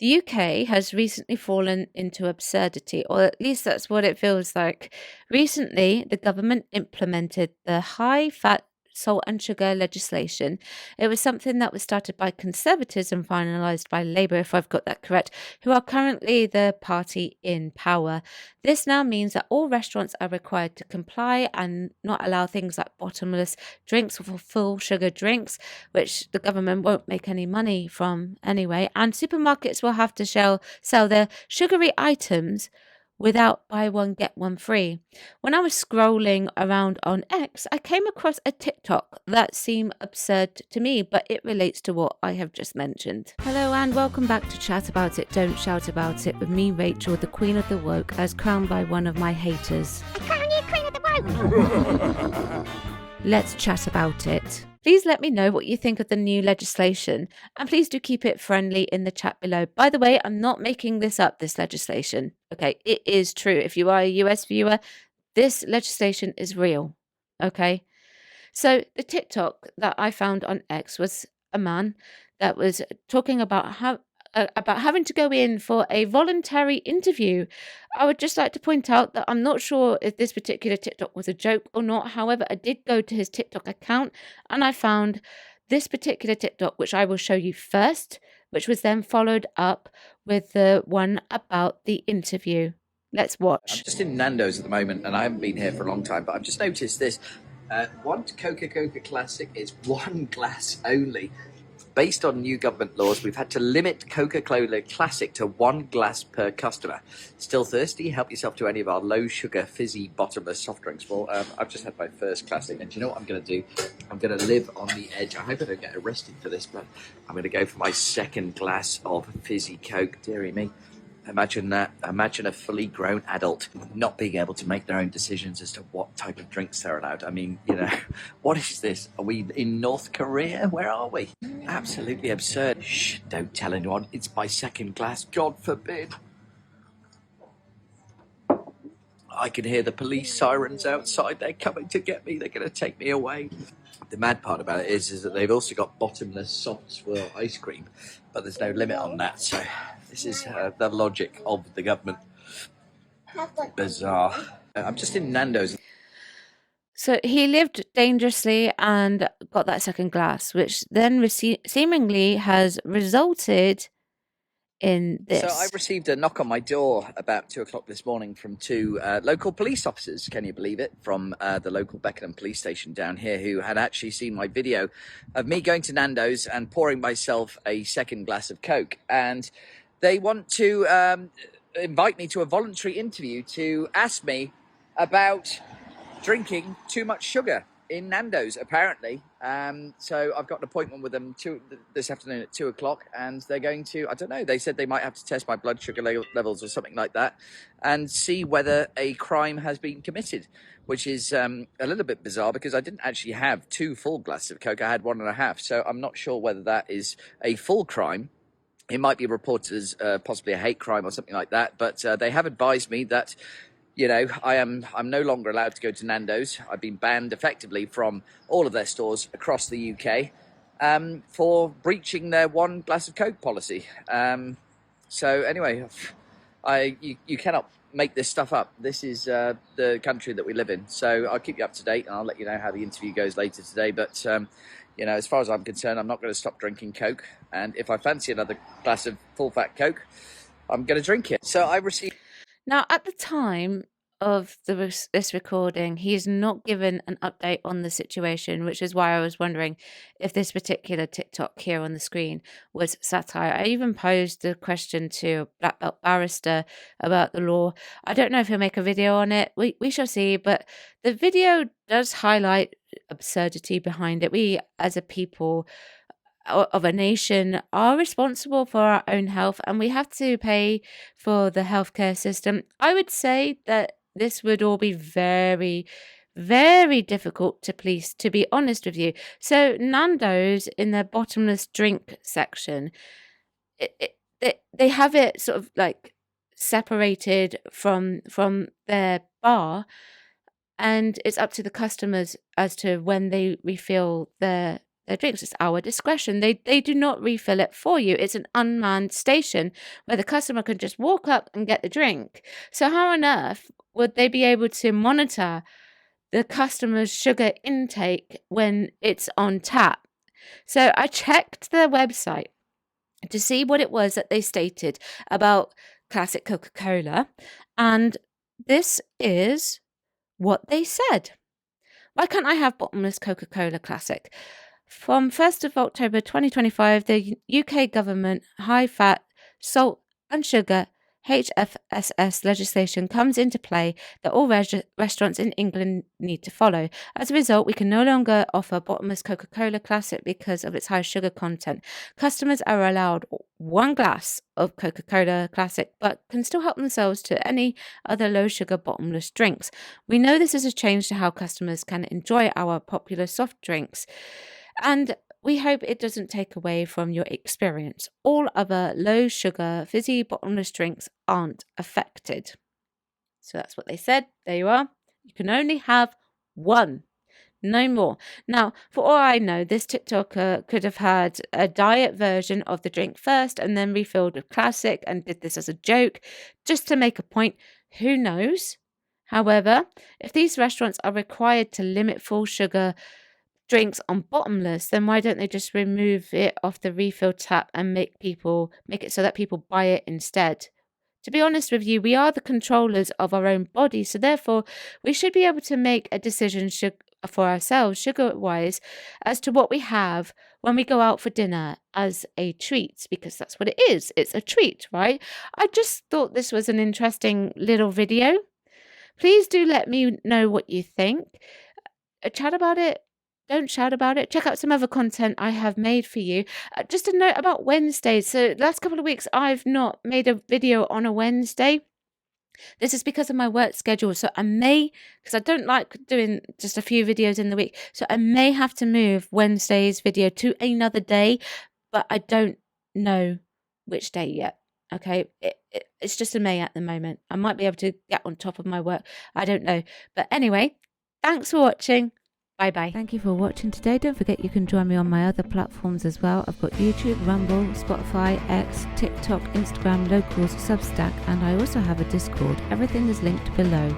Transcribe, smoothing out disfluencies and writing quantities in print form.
The UK has recently fallen into absurdity, or at least that's what it feels like. Recently, the government implemented the high fat salt and sugar legislation. It was something that was started by Conservatives and finalised by Labour, if I've got that correct, who are currently the party in power. This now means that all restaurants are required to comply and not allow things like bottomless drinks or full sugar drinks, which the government won't make any money from anyway. And supermarkets will have to sell their sugary items without buy one, get one free. When I was scrolling around on X, I came across a TikTok that seemed absurd to me, but it relates to what I have just mentioned. Hello, and welcome back to Chat About It, Don't Shout About It with me, Rachel, the Queen of the Woke, as crowned by one of my haters. I crown you Queen of the Woke! Let's chat about it. Please let me know what you think of the new legislation, and please do keep it friendly in the chat below. By the way, I'm not making this up, this legislation. Okay, it is true. If you are a US viewer, this legislation is real. Okay, so the TikTok that I found on X was a man that was talking about about having to go in for a voluntary interview. I would just like to point out that I'm not sure if this particular TikTok was a joke or not. However, I did go to his TikTok account and I found this particular TikTok, which I will show you first, which was then followed up with the one about the interview. Let's watch. I'm just in Nando's at the moment, and I haven't been here for a long time, but I've just noticed this. One Coca-Cola Classic is one glass only. Based on new government laws, we've had to limit Coca-Cola Classic to one glass per customer. Still thirsty? Help yourself to any of our low-sugar, fizzy, bottomless soft drinks. Well, I've just had my first Classic, and do you know what I'm going to do? I'm going to live on the edge. I hope I don't get arrested for this, but I'm going to go for my second glass of fizzy Coke. Dearie me. Imagine that. Imagine a fully grown adult not being able to make their own decisions as to what type of drinks they're allowed. I mean, what is this? Are we in North Korea? Where are we? Absolutely absurd. Shh, don't tell anyone. It's my second glass. God forbid. I can hear the police sirens outside. They're coming to get me. They're going to take me away. The mad part about it is that they've also got bottomless soft swirl ice cream, but there's no limit on that. So this is the logic of the government. Bizarre. I'm just in Nando's. So he lived dangerously and got that second glass, which then seemingly has resulted in this. So I received a knock on my door about 2 o'clock this morning from two local police officers, can you believe it, from the local Beckenham police station down here, who had actually seen my video of me going to Nando's and pouring myself a second glass of Coke. And they want to invite me to a voluntary interview to ask me about drinking too much sugar in Nando's, apparently. So I've got an appointment with them this afternoon at 2 o'clock, and they're going to, I don't know, they said they might have to test my blood sugar levels or something like that and see whether a crime has been committed, which is a little bit bizarre because I didn't actually have two full glasses of Coke. I had 1.5, so I'm not sure whether that is a full crime. It might be reported as possibly a hate crime or something like that, but they have advised me that I'm no longer allowed to go to Nando's. I've been banned effectively from all of their stores across the UK for breaching their one glass of Coke policy. So anyway, you cannot make this stuff up. This is the country that we live in. So I'll keep you up to date, and I'll let you know how the interview goes later today. But as far as I'm concerned, I'm not going to stop drinking Coke. And if I fancy another glass of full-fat Coke, I'm going to drink it. So I received... Now, at the time of this recording, he is not given an update on the situation, which is why I was wondering if this particular TikTok here on the screen was satire. I even posed the question to a black belt barrister about the law. I don't know if he'll make a video on it. We shall see, but the video does highlight absurdity behind it. We, as a people of a nation, are responsible for our own health, and we have to pay for the healthcare system. I would say that this would all be very, very difficult to police, to be honest with you. So Nando's, in their bottomless drink section, they have it sort of like separated from their bar, and it's up to the customers as to when they refill their their drinks. It's our discretion. They do not refill it for you. It's an unmanned station where the customer can just walk up and get the drink. So how on earth would they be able to monitor the customer's sugar intake when it's on tap? So I checked their website to see what it was that they stated about Classic Coca-Cola, and this is what they said. Why can't I have bottomless Coca-Cola Classic? From 1st of October 2025, the UK government high-fat, salt and sugar HFSS legislation comes into play that all restaurants in England need to follow. As a result, we can no longer offer bottomless Coca-Cola Classic because of its high sugar content. Customers are allowed one glass of Coca-Cola Classic, but can still help themselves to any other low-sugar bottomless drinks. We know this is a change to how customers can enjoy our popular soft drinks, and we hope it doesn't take away from your experience. All other low-sugar, fizzy, bottomless drinks aren't affected. So that's what they said. There you are. You can only have one. No more. Now, for all I know, this TikToker could have had a diet version of the drink first and then refilled with Classic and did this as a joke just to make a point. Who knows? However, if these restaurants are required to limit full sugar drinks on bottomless, then why don't they just remove it off the refill tap and make it so that people buy it instead? To be honest with you, we are the controllers of our own body, so therefore we should be able to make a decision for ourselves, sugar-wise, as to what we have when we go out for dinner as a treat, because that's what it is. It's a treat, right? I just thought this was an interesting little video. Please do let me know what you think. Chat about it. Don't shout about it. Check out some other content I have made for you. Just a note about Wednesdays. So the last couple of weeks, I've not made a video on a Wednesday. This is because of my work schedule. So I may, because I don't like doing just a few videos in the week, so I may have to move Wednesday's video to another day, but I don't know which day yet. Okay, it's just a may at the moment. I might be able to get on top of my work. I don't know. But anyway, thanks for watching. Bye-bye. Thank you for watching today. Don't forget you can join me on my other platforms as well. I've got YouTube, Rumble, Spotify, X, TikTok, Instagram, Locals, Substack, and I also have a Discord. Everything is linked below.